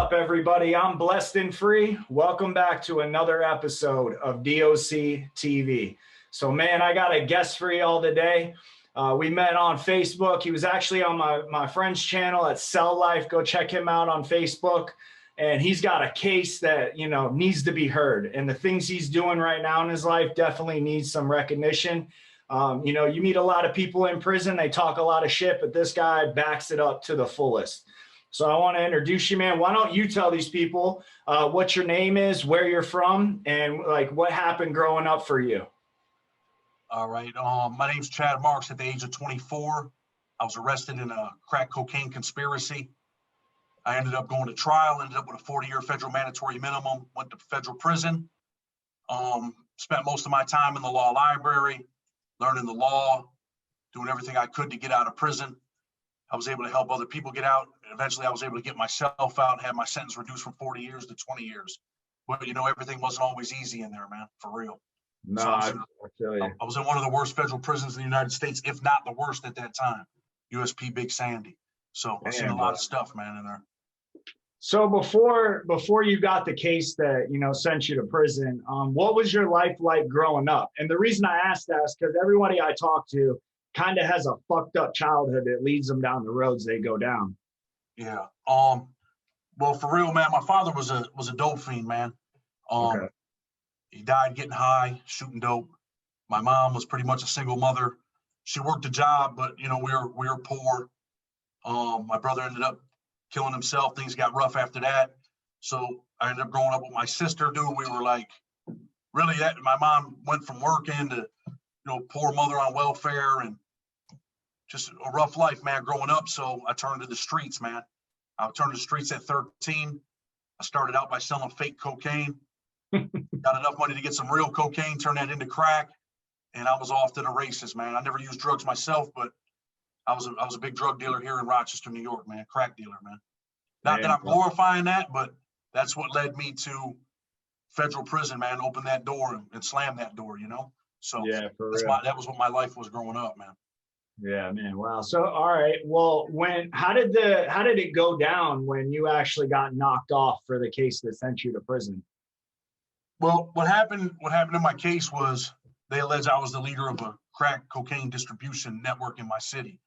up, everybody? I'm Blessed and Free. Welcome back to another episode of DOC TV. So, man, I got a guest for y'all today. We met on Facebook. He was actually on my friend's channel at Cell Life. Go check him out on Facebook. And he's got a case that, needs to be heard. And the things he's doing right now in his life definitely needs some recognition. You meet a lot of people in prison. They talk a lot of shit, but this guy backs it up to the fullest. So I want to introduce you, man. Why don't you tell these people what your name is, where you're from, and like what happened growing up for you? All right. My name's Chad Marks. At the age of 24, I was arrested in a crack cocaine conspiracy. I ended up going to trial, ended up with a 40-year federal mandatory minimum, went to federal prison, spent most of my time in the law library, learning the law, doing everything I could to get out of prison. I was able to help other people get out. And eventually I was able to get myself out and have my sentence reduced from 40 years to 20 years. But everything wasn't always easy in there, man, for real. No, So I feel you. I was in one of the worst federal prisons in the United States, if not the worst at that time, USP Big Sandy. So I've seen a lot of stuff, man, in there. So before you got the case that, sent you to prison, what was your life like growing up? And the reason I asked that is because everybody I talk to kind of has a fucked up childhood that leads them down the roads they go down. Yeah. Well, for real, man, my father was a dope fiend, man. Okay. He died getting high, shooting dope. My mom was pretty much a single mother. She worked a job, but we were poor. My brother ended up killing himself. Things got rough after that. So I ended up growing up with my sister, dude. We were like, really, my mom went from working to, poor mother on welfare and just a rough life, man, growing up. So I turned to the streets, man. I turned to the streets at 13. I started out by selling fake cocaine, got enough money to get some real cocaine, turned that into crack, and I was off to the races, man. I never used drugs myself, but I was a big drug dealer here in Rochester, New York, man, crack dealer, man. Not that I'm glorifying that, but that's what led me to federal prison, man. Open that door and slam that door, So yeah, that was what my life was growing up, man. Yeah, man. Wow. So, all right. Well, how did it go down when you actually got knocked off for the case that sent you to prison? Well, what happened in my case was they alleged I was the leader of a crack cocaine distribution network in my city.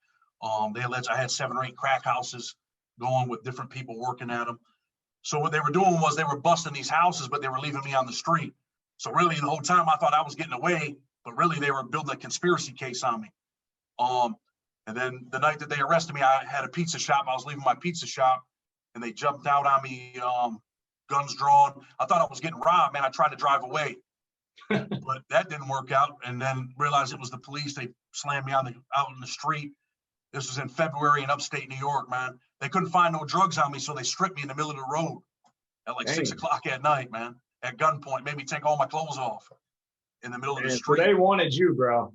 They alleged I had 7 or 8 crack houses going with different people working at them. So what they were doing was they were busting these houses, but they were leaving me on the street. So really the whole time I thought I was getting away, but really they were building a conspiracy case on me. And then the night that they arrested me, I had a pizza shop. I was leaving my pizza shop and they jumped out on me, guns drawn. I thought I was getting robbed, man. I tried to drive away, but that didn't work out. And then realized it was the police. They slammed me out in the street. This was in February in upstate New York, man. They couldn't find no drugs on me, so they stripped me in the middle of the road at like 6 o'clock at night, man, at gunpoint, made me take all my clothes off in the middle of the street. So they wanted you, bro.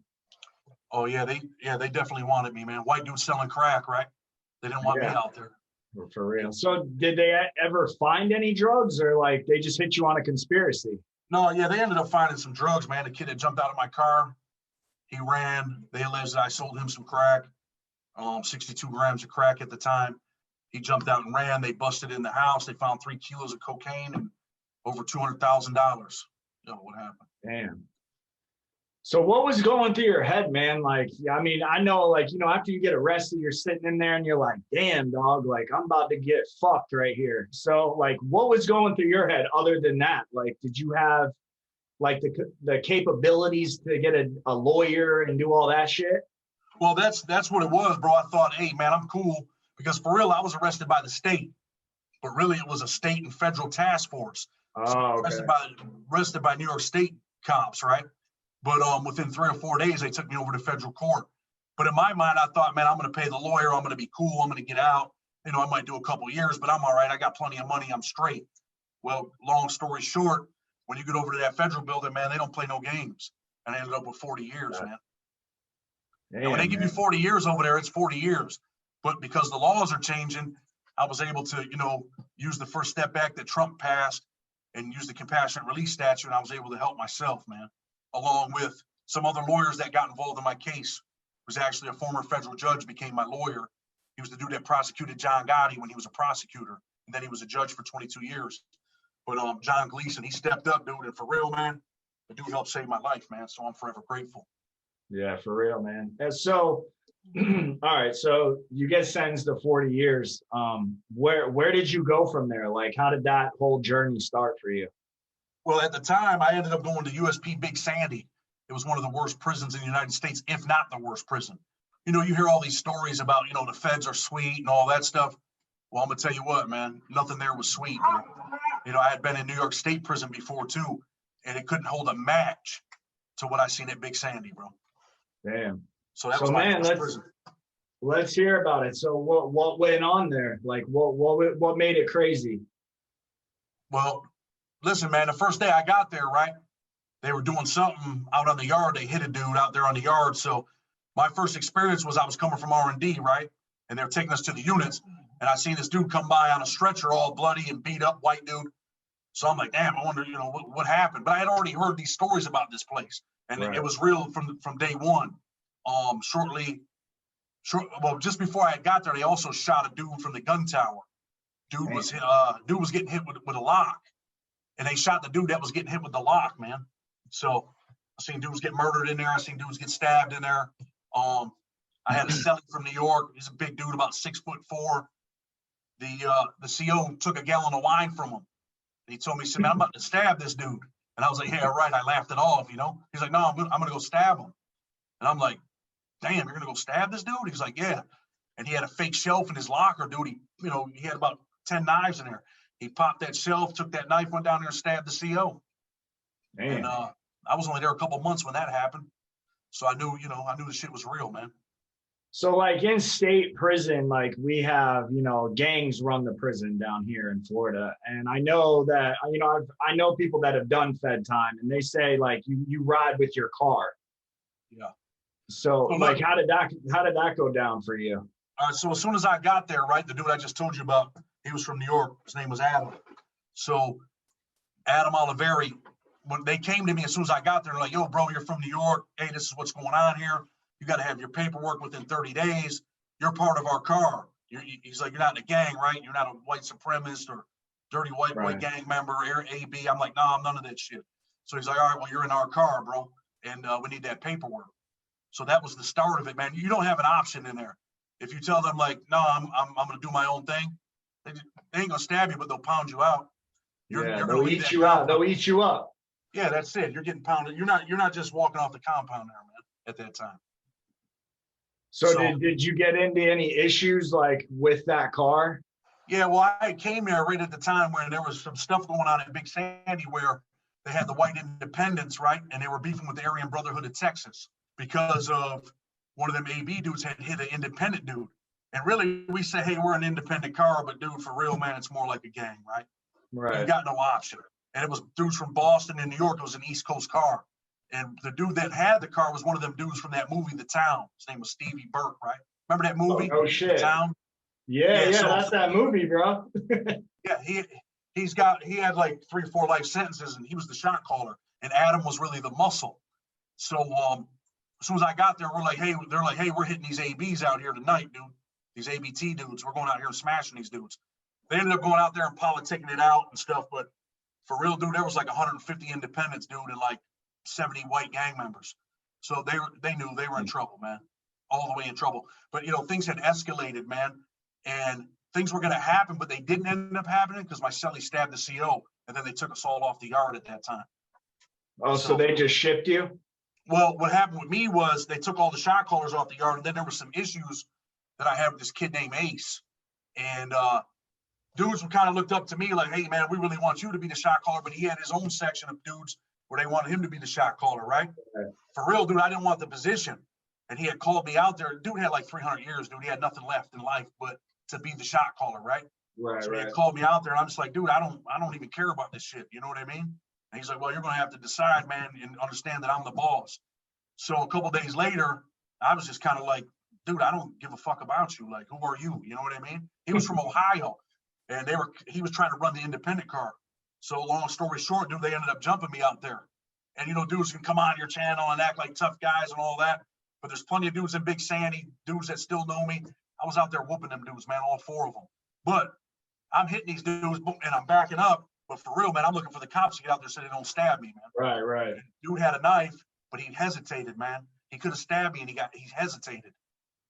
Oh yeah, they definitely wanted me, man. White dude selling crack, right? They didn't want me out there. For real. So did they ever find any drugs, or like they just hit you on a conspiracy? No, yeah, they ended up finding some drugs, man. The kid that jumped out of my car, he ran. They alleged that I sold him some crack, 62 grams of crack at the time. He jumped out and ran. They busted in the house. They found 3 kilos of cocaine and over $200,000. What happened? Damn. So what was going through your head, man? Like, I mean, I know, like, after you get arrested, you're sitting in there and you're like, damn, dog, like, I'm about to get fucked right here. So, like, what was going through your head other than that? Like, did you have, like, the capabilities to get a lawyer and do all that shit? Well, that's what it was, bro. I thought, hey, man, I'm cool. Because for real, I was arrested by the state. But really, it was a state and federal task force. Oh, okay. Arrested by New York State cops, right? But within 3 or 4 days, they took me over to federal court. But in my mind, I thought, man, I'm going to pay the lawyer. I'm going to be cool. I'm going to get out. I might do a couple of years, but I'm all right. I got plenty of money. I'm straight. Well, long story short, when you get over to that federal building, man, they don't play no games. And I ended up with 40 years, man. Damn, when they give you 40 years over there, it's 40 years. But because the laws are changing, I was able to, use the First Step Act that Trump passed and use the compassionate release statute. And I was able to help myself, man, along with some other lawyers that got involved in my case. It was actually a former federal judge became my lawyer. He was the dude that prosecuted John Gotti when he was a prosecutor, and then he was a judge for 22 years. But John Gleason, he stepped up, dude, and for real, man, the dude helped save my life, man. So I'm forever grateful. Yeah, for real, man. And so, all right, so you get sentenced to 40 years. Where did you go from there? Like, how did that whole journey start for you? Well, at the time, I ended up going to USP Big Sandy. It was one of the worst prisons in the United States, if not the worst prison. You know, you hear all these stories about, you know, the feds are sweet and all that stuff. Well, I'm gonna tell you what, man, nothing there was sweet. Bro. You know, I had been in New York State prison before too, and it couldn't hold a match to what I seen at Big Sandy, bro. Damn. So that was my first prison. Let's hear about it. So what went on there? Like what made it crazy? Well, listen, man, the first day I got there, right, they were doing something out on the yard. They hit a dude out there on the yard. So my first experience was I was coming from R&D, right, and they were taking us to the units, and I seen this dude come by on a stretcher, all bloody and beat up, white dude. So I'm like, damn, I wonder, you know, what happened. But I had already heard these stories about this place, and right. It was real from day one. Well, just before I got there, they also shot a dude from the gun tower. Dude was getting hit with a lock, and they shot the dude that was getting hit with the lock, man. So I seen dudes get murdered in there. I seen dudes get stabbed in there. I had a cellie from New York. He's a big dude, about 6'4". The CO took a gallon of wine from him. He told me, he said, man, I'm about to stab this dude. And I was like, yeah, right. I laughed it off, you know. He's like, no, I'm gonna go stab him. And I'm like, damn, you're gonna go stab this dude? He's like, yeah. And he had a fake shelf in his locker, dude. He had about 10 knives in there. He popped that shelf, took that knife, went down there and stabbed the CO. Man. And I was only there a couple months when that happened. So I knew the shit was real, man. So like in state prison, like we have, gangs run the prison down here in Florida. And I know that, I know people that have done Fed time, and they say like you ride with your car. Yeah. So like, how did that go down for you? So as soon as I got there, right, the dude I just told you about, he was from New York. His name was Adam. So Adam Oliveri, when they came to me as soon as I got there, they're like, yo, bro, you're from New York. Hey, this is what's going on here. You got to have your paperwork within 30 days. You're part of our car. He's like, you're not in a gang, right? You're not a white supremacist or dirty white boy gang member or AB. I'm like, no, I'm none of that shit. So he's like, all right, well, you're in our car, bro, and we need that paperwork. So that was the start of it, man. You don't have an option in there. If you tell them like, no, I'm going to do my own thing, they ain't going to stab you, but they'll pound you out. They'll eat you out. They'll eat you up. Yeah, that's it. You're getting pounded. You're not just walking off the compound there, man, at that time. So did you get into any issues like with that car? Yeah, well, I came there right at the time when there was some stuff going on at Big Sandy where they had the white independents, right? And they were beefing with the Aryan Brotherhood of Texas because of one of them AB dudes had hit an independent dude. And really, we say, hey, we're an independent car, but dude, for real, man, it's more like a gang, right? Right. You got no option. And it was dudes from Boston and New York. It was an East Coast car. And the dude that had the car was one of them dudes from that movie, The Town. His name was Stevie Burke, right? Remember that movie? Oh shit. The Town? Yeah, so, that's that movie, bro. Yeah, he had like 3 or 4 life sentences, and he was the shot caller. And Adam was really the muscle. So as soon as I got there, they're like, hey, we're hitting these ABs out here tonight, dude. These ABT dudes. We're going out here and smashing these dudes. They ended up going out there and politicking it out and stuff, but for real, dude, there was like 150 independents, dude, and like 70 white gang members. So they knew they were in trouble, man, all the way in trouble. But things had escalated, man, and things were going to happen, but they didn't end up happening because my cellie stabbed the CO, and then they took us all off the yard at that time. Oh, so they just shipped you? Well, what happened with me was they took all the shot callers off the yard, and then there were some issues that I had with this kid named Ace, and dudes kind of looked up to me like, hey, man, we really want you to be the shot caller, but he had his own section of dudes where they wanted him to be the shot caller, right? For real, dude, I didn't want the position. And he had called me out there. Dude had like 300 years, dude. He had nothing left in life but to be the shot caller, right? Right. So he had called me out there, and I'm just like, dude, I don't even care about this shit. You know what I mean? And he's like, well, you're going to have to decide, man, and understand that I'm the boss. So a couple days later, I was just kind of like, dude, I don't give a fuck about you. Like, who are you? You know what I mean? He was from Ohio, and he was trying to run the independent car. So long story short, dude, they ended up jumping me out there. And, dudes can come on your channel and act like tough guys and all that. But there's plenty of dudes in Big Sandy, dudes that still know me. I was out there whooping them dudes, man, all 4 of them. But I'm hitting these dudes and I'm backing up. But for real, man, I'm looking for the cops to get out there so they don't stab me, man. Right, right. Dude had a knife, but he hesitated, man. He could have stabbed me and he hesitated.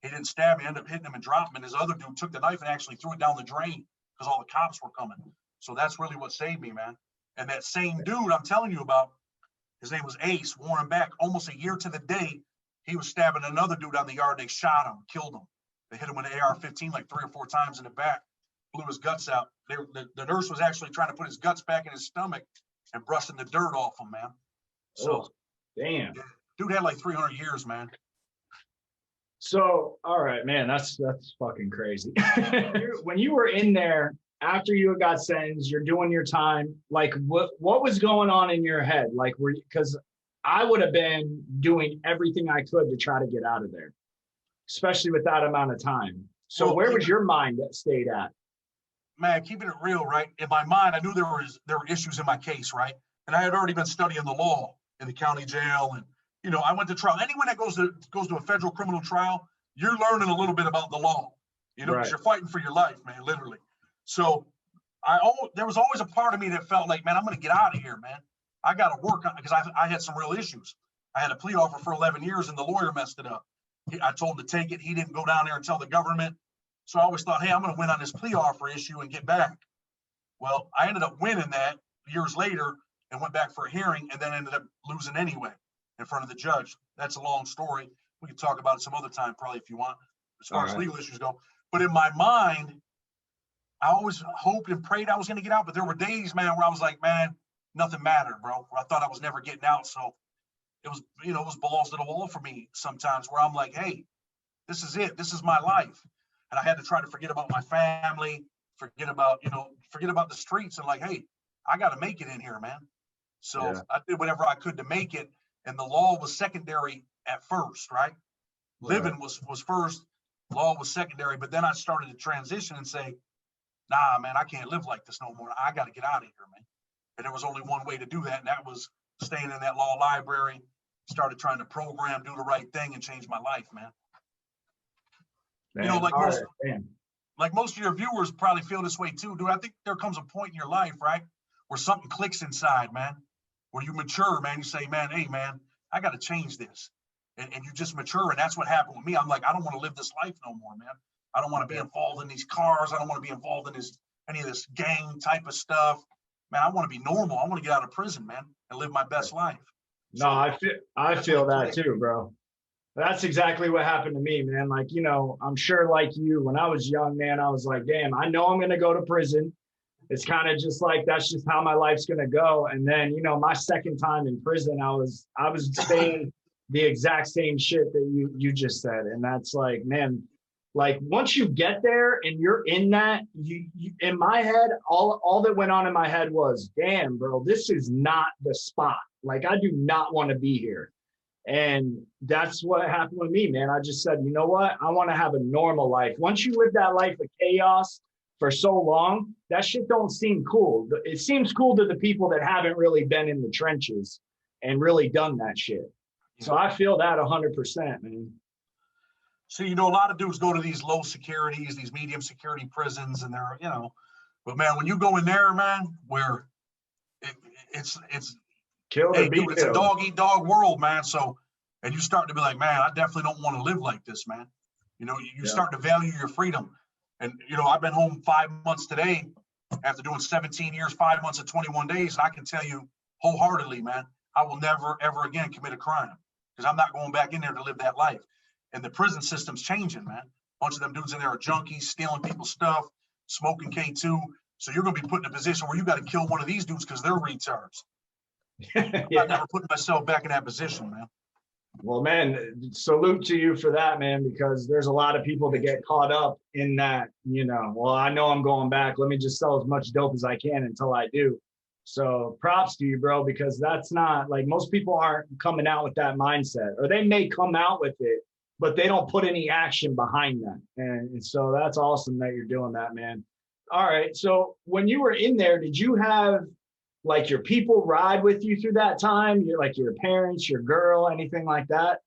He didn't stab me, ended up hitting him and dropped him. And his other dude took the knife and actually threw it down the drain because all the cops were coming. So that's really what saved me, man. And that same dude I'm telling you about, his name was Ace, Warren Beck, almost a year to the day, he was stabbing another dude on the yard. They shot him, killed him. They hit him with an AR-15 like 3 or 4 times in the back, blew his guts out. The nurse was actually trying to put his guts back in his stomach and brushing the dirt off him, man. So, damn. Dude had like 300 years, man. So, all right, man, that's fucking crazy. When you were in there, after you got sentenced, you're doing your time, like what was going on in your head? Like, because I would have been doing everything I could to try to get out of there, especially with that amount of time. So well, where was your mind that stayed at? Man, keeping it real, right? In my mind, I knew there were issues in my case, right? And I had already been studying the law in the county jail. And, you know, I went to trial. Anyone that goes to a federal criminal trial, you're learning a little bit about the law, you know, because you're fighting for your life, man, literally. So there was always a part of me that felt like, man, I'm going to get out of here, man. I got to work on it because I had some real issues. I had a plea offer for 11 years and the lawyer messed it up. I told him to take it. He didn't go down there and tell the government. So I always thought, hey, I'm going to win on this plea offer issue and get back. Well, I ended up winning that years later and went back for a hearing and then ended up losing anyway in front of the judge. That's a long story. We can talk about it some other time, probably, if you want, as far as legal issues go. But in my mind, I always hoped and prayed I was going to get out. But there were days, man, where I was like, man, nothing mattered, bro. Where I thought I was never getting out. So it was, you know, it was balls to the wall for me sometimes where I'm like, hey, this is it. This is my life. And I had to try to forget about my family, forget about the streets and like, hey, I got to make it in here, man. So I did whatever I could to make it. And the law was secondary at first, right? Living was first, law was secondary. But then I started to transition and say, nah, man, I can't live like this no more. I got to get out of here, man. And there was only one way to do that. And that was staying in that law library, started trying to program, do the right thing and change my life, man. You know, like most of your viewers probably feel this way too, dude. I think there comes a point in your life, right, where something clicks inside, man, where you mature, man. You say, man, hey, man, I got to change this. And you just mature. And that's what happened with me. I'm like, I don't want to live this life no more, man. I don't want to be involved in these cars. I don't want to be involved in any of this gang type of stuff. Man, I want to be normal. I want to get out of prison, man, and live my best life. No, I feel that too, bro. That's exactly what happened to me, man. Like, you know, I'm sure like you, when I was young, man, I was like, damn, I know I'm going to go to prison. It's kind of just like, that's just how my life's going to go. And then, you know, my second time in prison, I was saying the exact same shit that you just said. And that's like, man, like once you get there and you're in that, you in my head, all that went on in my head was, damn, bro, this is not the spot. Like, I do not want to be here. And that's what happened with me, man. I just said, you know what? I want to have a normal life. Once you live that life of chaos for so long, that shit don't seem cool. It seems cool to the people that haven't really been in the trenches and really done that shit. So I feel that 100%, man. So, you know, a lot of dudes go to these low securities, these medium security prisons, and they're, you know, but man, when you go in there, man, where it's it's a dog eat dog world, man. So, and you start to be like, man, I definitely don't want to live like this, man. You know, you start to value your freedom. And, you know, I've been home 5 months today after doing 17 years, 5 months and 21 days. And I can tell you wholeheartedly, man, I will never, ever again commit a crime because I'm not going back in there to live that life. And the prison system's changing, man. A bunch of them dudes in there are junkies, stealing people's stuff, smoking K2. So you're going to be put in a position where you got to kill one of these dudes because they're retards. I've never put myself back in that position, man. Well, man, salute to you for that, man, because there's a lot of people that get caught up in that, you know, well, I know I'm going back. Let me just sell as much dope as I can until I do. So props to you, bro, because that's not like most people aren't coming out with that mindset, or they may come out with it, but they don't put any action behind that. And so that's awesome that you're doing that, man. All right. So when you were in there, did you have like your people ride with you through that time? You're like your parents, your girl, anything like that?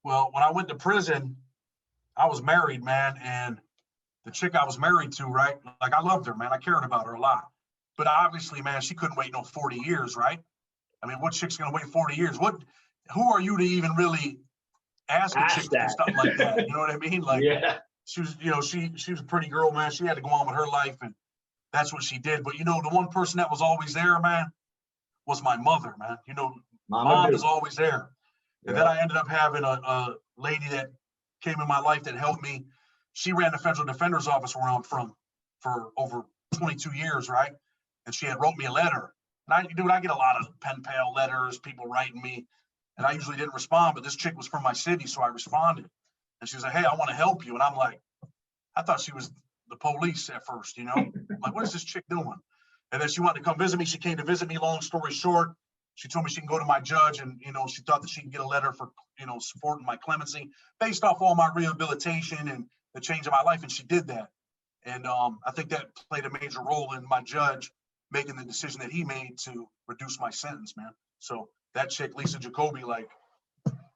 Well, when I went to prison, I was married, man, and the chick I was married to, right? Like I loved her, man. I cared about her a lot. But obviously, man, she couldn't wait no 40 years, right? I mean, what chick's gonna wait 40 years? Who are you to even really ask a chick Ask to do that. something like that? You know what I mean? Like Yeah. she was, she was a pretty girl, man. She had to go on with her life, and that's what she did. But the one person that was always there, man, was my mother, man. Mom is always there. And then I ended up having a lady that came in my life that helped me. She ran the federal defender's office where I'm from for over 22 years, right? And she had wrote me a letter. And I get a lot of pen pal letters, people writing me, and I usually didn't respond, but this chick was from my city, so I responded. And she was like, hey, I want to help you. And I'm like, I thought she was the police at first, like, what is this chick doing? And then she wanted to come visit me. She came to visit me, long story short. She told me she can go to my judge, and she thought that she can get a letter for supporting my clemency based off all my rehabilitation and the change of my life, and she did that. And I think that played a major role in my judge making the decision that he made to reduce my sentence, man. So that chick, Lisa Jacoby, like,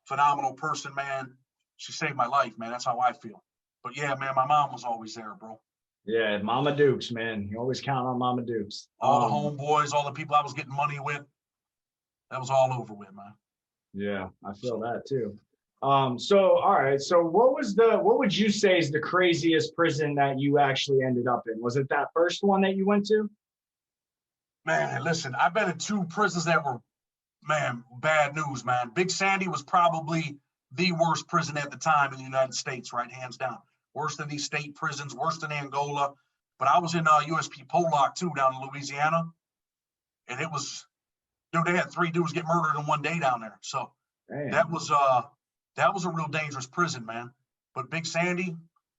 phenomenal person, man. She saved my life, man. That's how I feel. But yeah, man, my mom was always there, bro. Yeah, Mama Dukes, man. You always count on Mama Dukes. All the homeboys, all the people I was getting money with, that was all over with, man. Yeah, I feel that too. So all right. So what would you say is the craziest prison that you actually ended up in? Was it that first one that you went to? Man, listen, I've been in 2 prisons that were, man, bad news, man. Big Sandy was probably the worst prison at the time in the United States, right? Hands down. Worse than these state prisons, worse than Angola. But I was in USP Pollock too, down in Louisiana. And it was, dude, they had 3 dudes get murdered in one day down there. So that was a real dangerous prison, man. But Big Sandy,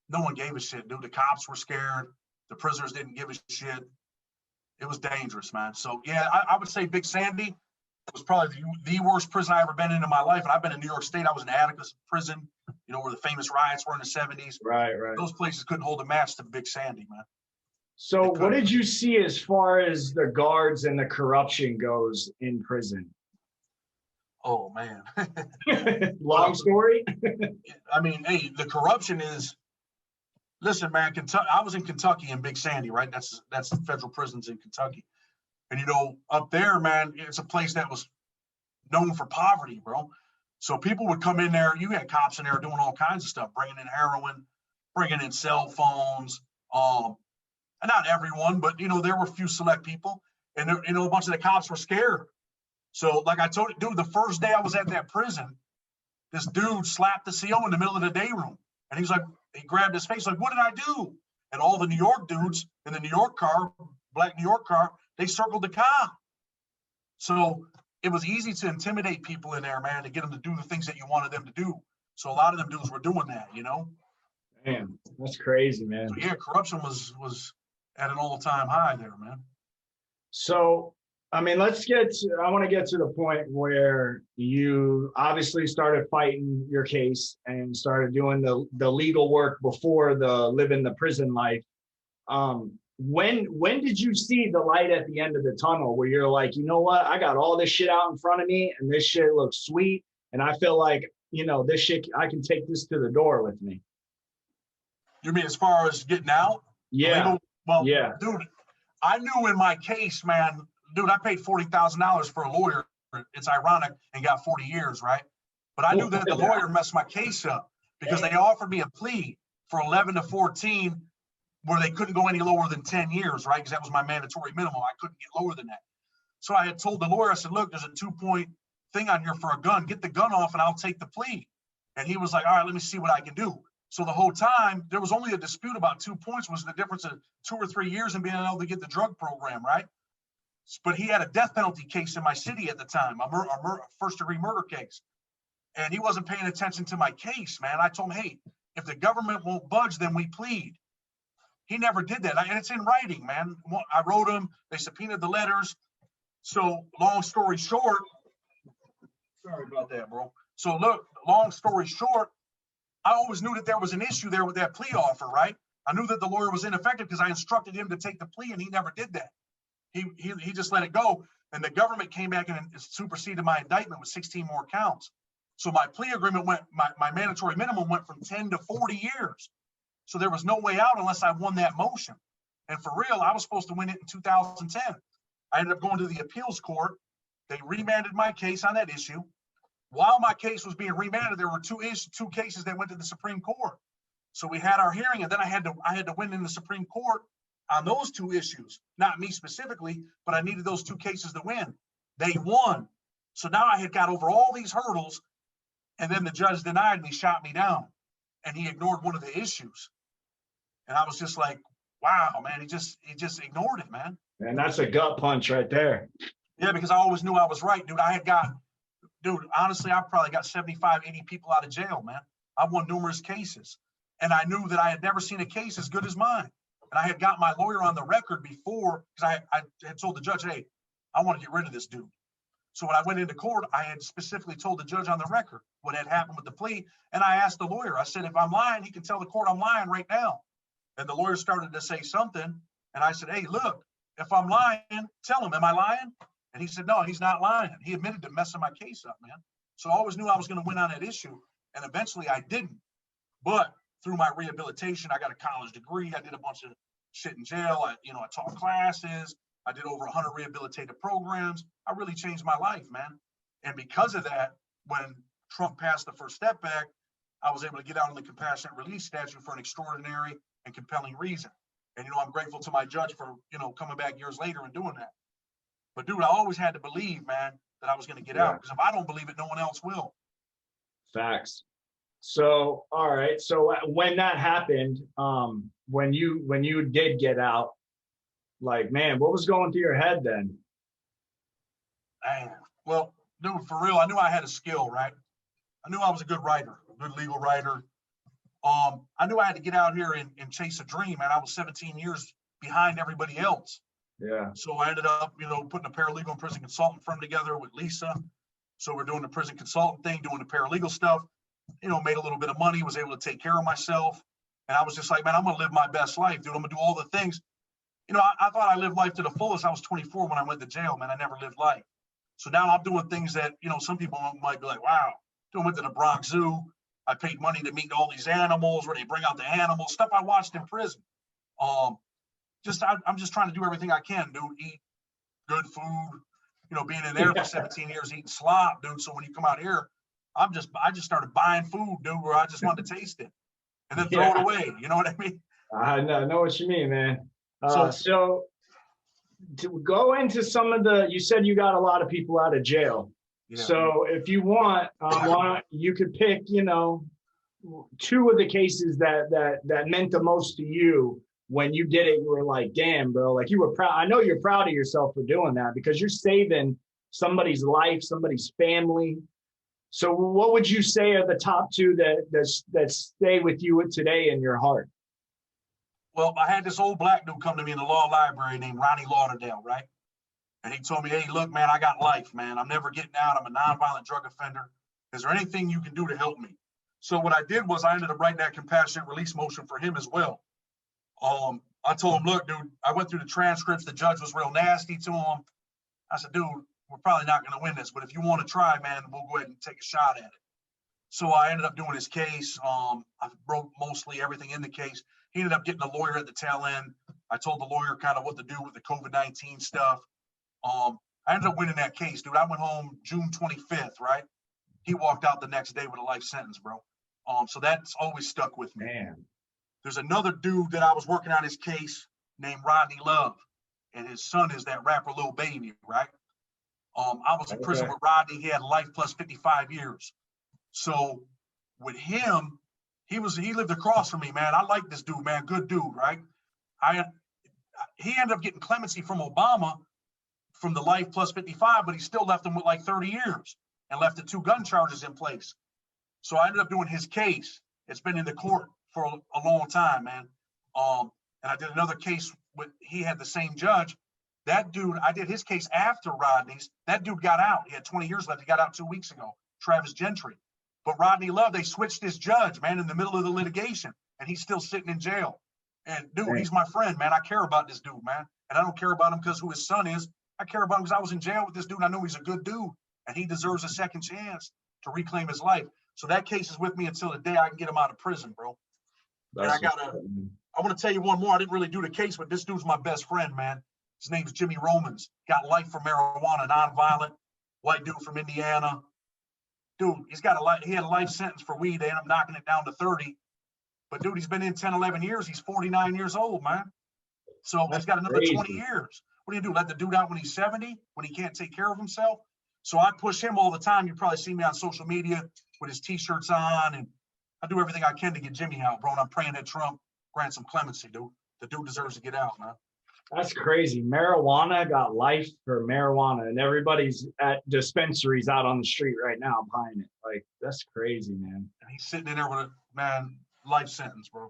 no one gave a shit, dude. The cops were scared. The prisoners didn't give a shit. It was dangerous, man. So yeah, I would say Big Sandy was probably the worst prison I ever been in my life. And I've been in New York State. I was in Atticus prison, where the famous riots were in the 70s. Right. Those places couldn't hold a match to Big Sandy, man. So what did you see as far as the guards and the corruption goes in prison? Oh, man. Long story? I mean, hey, the corruption is, listen, man, Kentucky, I was in Kentucky in Big Sandy, right? That's the federal prisons in Kentucky. And, up there, man, it's a place that was known for poverty, bro. So people would come in there. You had cops in there doing all kinds of stuff, bringing in heroin, bringing in cell phones. And not everyone, but, there were a few select people. And, a bunch of the cops were scared. So like I told you, dude, the first day I was at that prison, this dude slapped the CO in the middle of the day room. And he's like, he grabbed his face, like, what did I do? And all the New York dudes in the New York car, black New York car, they circled the cop. So it was easy to intimidate people in there, man, to get them to do the things that you wanted them to do. So a lot of them dudes were doing that, Damn, that's crazy, man. So yeah, corruption was at an all-time high there, man. So, I mean, I want to get to the point where you obviously started fighting your case and started doing the legal work before the living the prison life. When did you see the light at the end of the tunnel where you're like, you know what, I got all this shit out in front of me and this shit looks sweet. And I feel like, this shit, I can take this to the door with me. You mean as far as getting out? Yeah. Well, yeah. Dude, I knew in my case, man, dude, I paid $40,000 for a lawyer. It's ironic, and got 40 years, right? But I knew that the lawyer messed my case up because they offered me a plea for 11 to 14 where they couldn't go any lower than 10 years, right? Because that was my mandatory minimum. I couldn't get lower than that. So I had told the lawyer, I said, look, there's a 2-point thing on here for a gun. Get the gun off and I'll take the plea. And he was like, all right, let me see what I can do. So the whole time, there was only a dispute about 2 points, was the difference of 2 or 3 years and being able to get the drug program, right? But he had a death penalty case in my city at the time, a first-degree murder case. And he wasn't paying attention to my case, man. I told him, hey, if the government won't budge, then we plead. He never did that. And it's in writing, man. I wrote him. They subpoenaed the letters. So long story short, sorry about that, bro. So look, long story short, I always knew that there was an issue there with that plea offer, right? I knew that the lawyer was ineffective because I instructed him to take the plea and he never did that. He just let it go. And the government came back and superseded my indictment with 16 more counts. So my plea agreement went, my mandatory minimum went from 10 to 40 years. So there was no way out unless I won that motion. And for real, I was supposed to win it in 2010. I ended up going to the appeals court. They remanded my case on that issue. While my case was being remanded, there were two cases that went to the Supreme Court. So we had our hearing, and then I had to win in the Supreme Court on those two issues. Not me specifically, but I needed those two cases to win. They won. So now I had got over all these hurdles, and then the judge denied me, shot me down, and he ignored one of the issues. And I was just like, wow, man, he just ignored it, man. And that's a gut punch right there. Yeah, because I always knew I was right, dude. Honestly, I probably got 75, 80 people out of jail, man. I won numerous cases. And I knew that I had never seen a case as good as mine. And I had got my lawyer on the record before, because I had told the judge, hey, I want to get rid of this dude. So when I went into court, I had specifically told the judge on the record what had happened with the plea. And I asked the lawyer, I said, if I'm lying, he can tell the court I'm lying right now. And the lawyer started to say something. And I said, hey, look, if I'm lying, tell him, am I lying? And he said, no, he's not lying. He admitted to messing my case up, man. So I always knew I was going to win on that issue. And eventually I didn't. But through my rehabilitation, I got a college degree. I did a bunch of shit in jail. I taught classes. I did over 100 rehabilitative programs. I really changed my life, man. And because of that, when Trump passed the First Step Act, I was able to get out on the compassionate release statute for an extraordinary and compelling reason. And, I'm grateful to my judge for, coming back years later and doing that. But dude, I always had to believe, man, that I was going to get out, because if I don't believe it, no one else will. Facts. So, all right. So when that happened, when you did get out, like, man, what was going through your head then? Man, well, dude, for real, I knew I had a skill, right? I knew I was a good writer, a good legal writer. I knew I had to get out here and chase a dream, man. I was 17 years behind everybody else. Yeah. So I ended up, putting a paralegal and prison consultant firm together with Lisa. So we're doing the prison consultant thing, doing the paralegal stuff, made a little bit of money, was able to take care of myself. And I was just like, man, I'm going to live my best life, dude. I'm going to do all the things. I thought I lived life to the fullest. I was 24 when I went to jail, man. I never lived life. So now I'm doing things that, some people might be like, wow. Dude, I went to the Bronx Zoo. I paid money to meet all these animals where they bring out the animals, stuff I watched in prison. I'm just trying to do everything I can, dude. Eat good food, being in there for 17 years, eating slop, dude. So when you come out here, I just started buying food, dude, where I just wanted to taste it and then throw it away. You know what I mean? I know what you mean, man. So to go into some of you said you got a lot of people out of jail. Yeah. So if you want, you could pick, two of the cases that meant the most to you. When you did it, you were like, damn, bro, like you were proud. I know you're proud of yourself for doing that because you're saving somebody's life, somebody's family. So what would you say are the top two that stay with you today in your heart? Well, I had this old black dude come to me in the law library named Ronnie Lauderdale, right? And he told me, hey, look, man, I got life, man. I'm never getting out. I'm a nonviolent drug offender. Is there anything you can do to help me? So what I did was I ended up writing that compassionate release motion for him as well. I told him, look, dude, I went through the transcripts. The judge was real nasty to him. I said, dude, we're probably not going to win this, but if you want to try, man, we'll go ahead and take a shot at it. So I ended up doing his case. I wrote mostly everything in the case. He ended up getting a lawyer at the tail end. I told the lawyer kind of what to do with the COVID-19 stuff. I ended up winning that case, dude. I went home June 25th, right? He walked out the next day with a life sentence, bro. So that's always stuck with me. Man. There's another dude that I was working on his case named Rodney Love, and his son is that rapper Lil Baby, right? I was in prison with Rodney. He had life plus 55 years. So with him, he lived across from me, man. I like this dude, man. Good dude, right? He ended up getting clemency from Obama from the life plus 55, but he still left him with like 30 years and left the 2 gun charges in place. So I ended up doing his case. It's been in the court for a long time, man. And I did another case he had the same judge. That dude, I did his case after Rodney's. That dude got out. He had 20 years left. He got out 2 weeks ago, Travis Gentry. But Rodney Love, they switched his judge, man, in the middle of the litigation, and he's still sitting in jail. And dude, he's my friend, man. I care about this dude, man. And I don't care about him because who his son is. I care about him because I was in jail with this dude. I know he's a good dude, and he deserves a second chance. to reclaim his life. So that case is with me until the day I can get him out of prison, bro. And I want to tell you one more. I didn't really do the case, but this dude's my best friend, man. His name's Jimmy Romans. Got life for marijuana, nonviolent, white dude from Indiana. Dude, he had a life sentence for weed. They ended up knocking it down to 30. But dude, he's been in 10, 11 years. He's 49 years old, man. So he's got another 20 years. What do you do? Let the dude out when he's 70, when he can't take care of himself? So I push him all the time. You probably see me on social media with his t-shirts on, and I do everything I can to get Jimmy out, bro. And I'm praying that Trump grants some clemency, dude. The dude deserves to get out, man. That's crazy. Marijuana got life for marijuana, and everybody's at dispensaries out on the street right now buying it. Like, that's crazy, man. And he's sitting in there with a, man, life sentence, bro.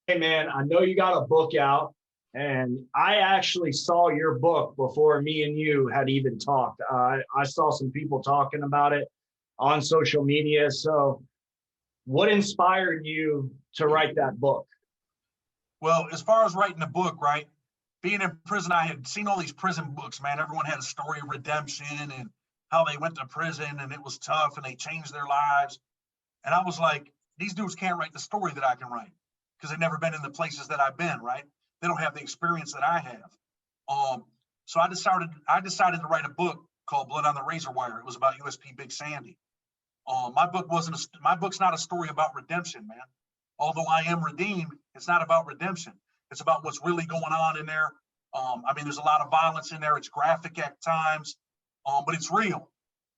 Hey, man, I know you got a book out, and I actually saw your book before me and you had even talked. I saw some people talking about it on social media. So what inspired you to write that book? Well, as far as writing the book, right? Being in prison, I had seen all these prison books, man. Everyone had a story of redemption and how they went to prison and it was tough and they changed their lives. And I was like, these dudes can't write the story that I can write because they've never been in the places that I've been, right? They don't have the experience that I have. So I decided to write a book called Blood on the Razor Wire. It was about USP Big Sandy. My book's not a story about redemption, man. Although I am redeemed, it's not about redemption. It's about what's really going on in there. I mean, there's a lot of violence in there. It's graphic at times, but it's real.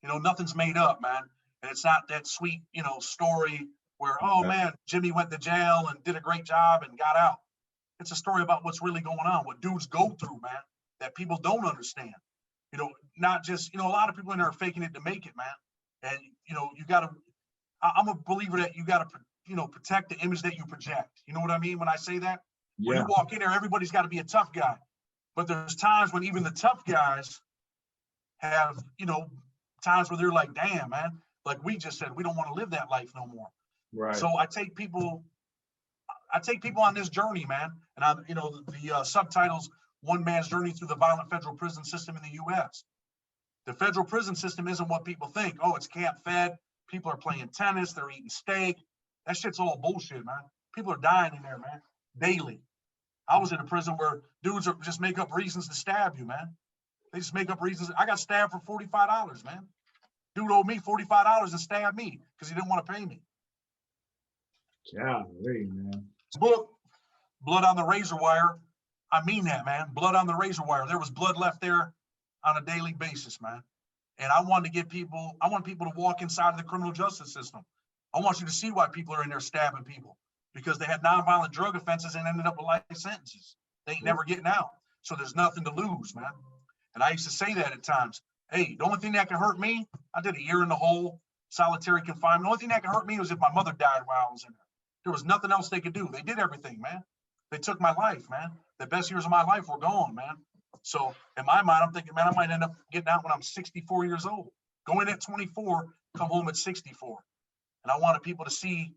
You know, nothing's made up, man. And it's not that sweet, you know, story where, oh man, Jimmy went to jail and did a great job and got out. It's a story about what's really going on, what dudes go through, man, that people don't understand. You know, not just, you know, a lot of people in there are faking it to make it, man. And, you know, I'm a believer that you got to, you know, protect the image that you project. You know what I mean when I say that? When you walk in there, everybody's got to be a tough guy. But there's times when even the tough guys have, you know, times where they're like, damn, man, like we just said, we don't want to live that life no more. Right. So I take people on this journey, man. And I'm, you know, the subtitles, One Man's Journey Through the Violent Federal Prison System in the U.S. The federal prison system isn't what people think. Oh, it's camp fed. People are playing tennis. They're eating steak. That shit's all bullshit, man. People are dying in there, man, daily. I was in a prison where dudes just make up reasons to stab you, man. They just make up reasons. I got stabbed for $45, man. Dude owed me $45 and stabbed me because he didn't want to pay me. Yeah, man. Book, Blood on the Razor Wire. I mean that, man. Blood on the razor wire. There was blood left there on a daily basis, man. And I want people to walk inside of the criminal justice system. I want you to see why people are in there stabbing people, because they had nonviolent drug offenses and ended up with life sentences. They ain't never getting out. So there's nothing to lose, man. And I used to say that at times. Hey, the only thing that can hurt me, I did a year in the hole, solitary confinement. The only thing that can hurt me was if my mother died while I was in there. There was nothing else they could do. They did everything, man. They took my life, man. The best years of my life were gone, man. So in my mind, I'm thinking, man, I might end up getting out when I'm 64 years old. Go in at 24, come home at 64. And I wanted people to see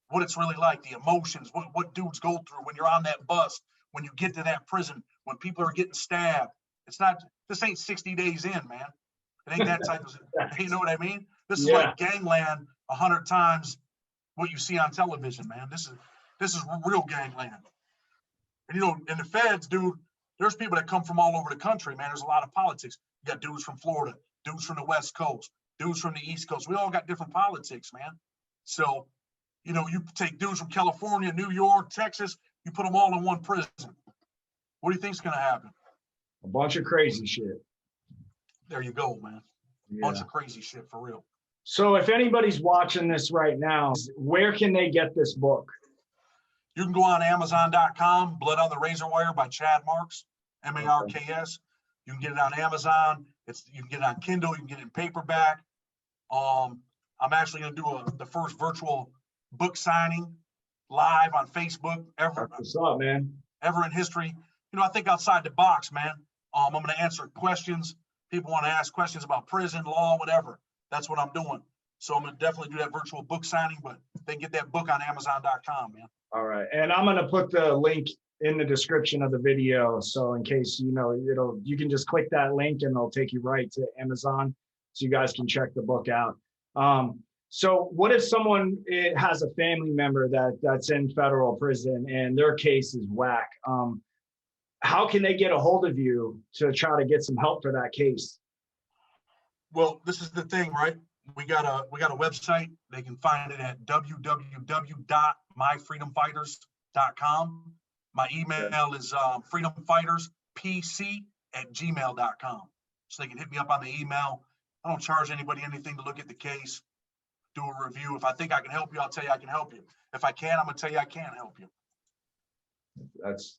what it's really like, the emotions, what dudes go through when you're on that bus, when you get to that prison, when people are getting stabbed. It's not, this ain't 60 days in, man. It ain't that type of, you know what I mean? This is like gangland 100 times what you see on television, man. This is real gangland. And you know, in the feds, dude, there's people that come from all over the country, man. There's a lot of politics. You got dudes from Florida, dudes from the West Coast, dudes from the East Coast. We all got different politics, man. So, you know, you take dudes from California, New York, Texas, you put them all in one prison. What do you think's gonna happen? A bunch of crazy shit. There you go, man. A bunch of crazy shit for real. So if anybody's watching this right now, where can they get this book? You can go on Amazon.com, Blood on the Razor Wire by Chad Marks, M-A-R-K-S. You can get it on Amazon. You can get it on Kindle. You can get it in paperback. I'm actually going to do the first virtual book signing live on Facebook ever. What's up, man? Ever in history. You know, I think outside the box, man. I'm going to answer questions. People want to ask questions about prison, law, whatever. That's what I'm doing. So I'm going to definitely do that virtual book signing, but they can get that book on Amazon.com, man. All right. And I'm going to put the link in the description of the video. So in case, you know, you can just click that link and it'll take you right to Amazon. So you guys can check the book out. So what if someone has a family member that's in federal prison and their case is whack? How can they get a hold of you to try to get some help for that case? Well, this is the thing, right? We got a website. They can find it at www.myfreedomfighters.com. My email is freedomfighterspc@gmail.com. So they can hit me up on the email. I don't charge anybody anything to look at the case, do a review. If I think I can help you, I'll tell you I can help you. If I can't, I'm gonna tell you I can't help you. That's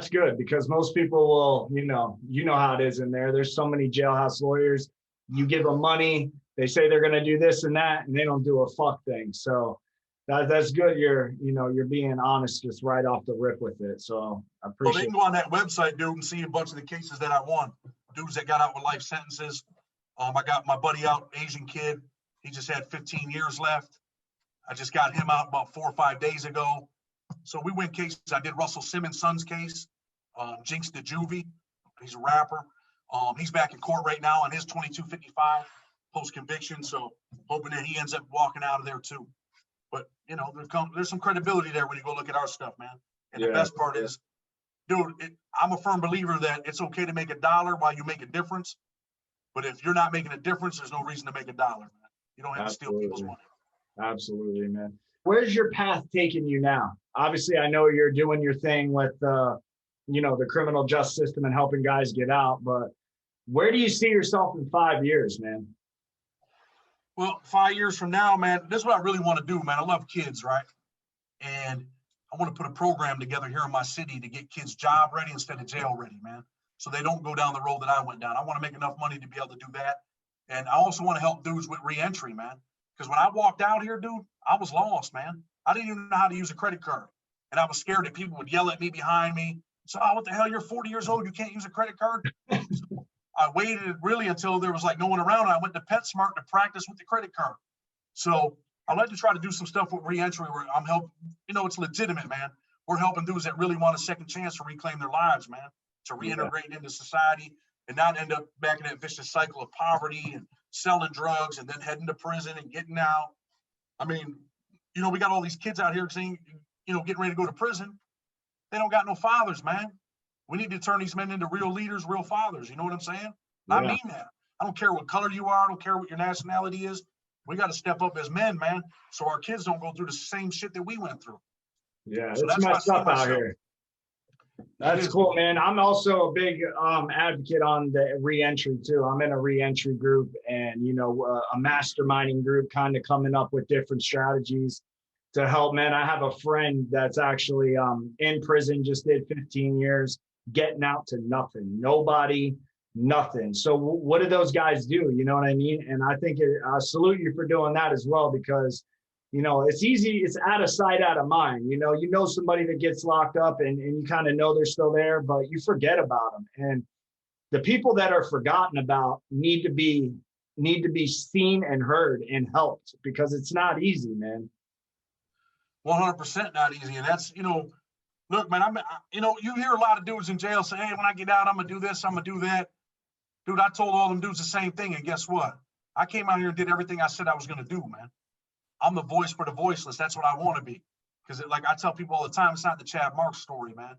good, because most people will, you know how it is in there. There's so many jailhouse lawyers. You give them money, they say they're going to do this and that, and they don't do a fuck thing. So that's good. You're being honest just right off the rip with it. So I appreciate. Well, they can go on that website, dude, and see a bunch of the cases that I won. Dudes that got out with life sentences. I got my buddy out, Asian kid. He just had 15 years left. I just got him out about 4 or 5 days ago. So we win cases. I did Russell Simmons' son's case, Jinx the Juvie. He's a rapper. He's back in court right now on his 2255 post-conviction. So hoping that he ends up walking out of there too. But there's some credibility there when you go look at our stuff, man. And the best part is, dude, I'm a firm believer that it's okay to make $1 while you make a difference. But if you're not making a difference, there's no reason to make $1, man. You don't have to steal people's money. Absolutely, man. Where's your path taking you now? Obviously, I know you're doing your thing with the criminal justice system and helping guys get out, but where do you see yourself in 5 years, man? Well, 5 years from now, man, this is what I really want to do, man. I love kids, right? And I want to put a program together here in my city to get kids job ready instead of jail ready, man. So they don't go down the road that I went down. I want to make enough money to be able to do that. And I also want to help dudes with reentry, man. Because when I walked out here, dude, I was lost, man. I didn't even know how to use a credit card. And I was scared that people would yell at me behind me. So, what the hell? You're 40 years old. You can't use a credit card? So I waited really until there was like no one around. And I went to PetSmart to practice with the credit card. So I like to try to do some stuff with reentry where I'm helping, it's legitimate, man. We're helping dudes that really want a second chance to reclaim their lives, man, to reintegrate into society and not end up back in that vicious cycle of poverty and selling drugs and then heading to prison and getting out. I mean, we got all these kids out here saying, getting ready to go to prison. They don't got no fathers, man. We need to turn these men into real leaders, real fathers. You know what I'm saying? I mean that. I don't care what color you are. I don't care what your nationality is. We got to step up as men, man, so our kids don't go through the same shit that we went through. Yeah, so it's messed up out here. That's cool, man. I'm also a big advocate on the reentry too. I'm in a reentry group and, a masterminding group, kind of coming up with different strategies to help, man. I have a friend that's actually in prison, just did 15 years, getting out to nothing, nobody, nothing. So what do those guys do? You know what I mean? And I think I salute you for doing that as well, because it's easy. It's out of sight, out of mind. Somebody that gets locked up and you kind of know they're still there, but you forget about them. And the people that are forgotten about need to be seen and heard and helped, because it's not easy, man. 100% not easy. And that's, look, man, you hear a lot of dudes in jail say, hey, when I get out, I'm going to do this, I'm going to do that. Dude, I told all them dudes the same thing. And guess what? I came out here and did everything I said I was going to do, man. I'm the voice for the voiceless. That's what I want to be. Because like I tell people all the time, it's not the Chad Marks story, man.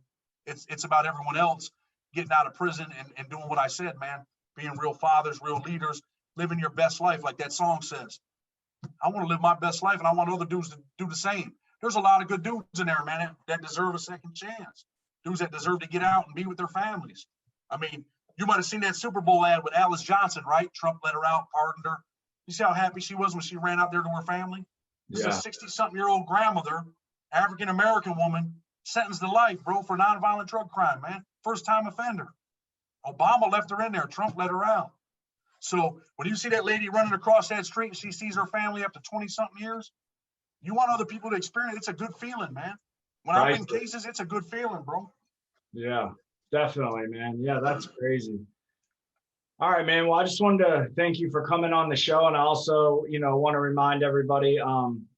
It's about everyone else getting out of prison and doing what I said, man. Being real fathers, real leaders, living your best life like that song says. I want to live my best life, and I want other dudes to do the same. There's a lot of good dudes in there, man, that deserve a second chance. Dudes that deserve to get out and be with their families. I mean, you might have seen that Super Bowl ad with Alice Johnson, right? Trump let her out, pardoned her. You see how happy she was when she ran out there to her family? This is a 60-something-year-old grandmother, African-American woman, sentenced to life, bro, for nonviolent drug crime, man. First-time offender. Obama left her in there. Trump let her out. So when you see that lady running across that street and she sees her family after 20-something years, you want other people to experience it. It's a good feeling, man. When I win cases, it's a good feeling, bro. Yeah, definitely, man. Yeah, that's crazy. All right, man. Well, I just wanted to thank you for coming on the show. And I also, want to remind everybody,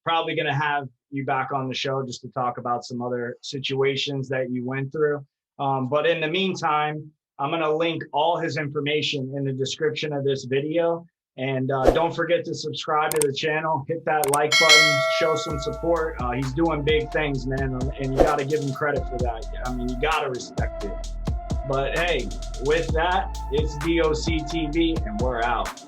probably going to have you back on the show just to talk about some other situations that you went through. But in the meantime, I'm going to link all his information in the description of this video. And don't forget to subscribe to the channel, hit that like button, show some support. He's doing big things, man, and you got to give him credit for that. I mean, you got to respect it. But hey, with that, it's DOC TV, and we're out.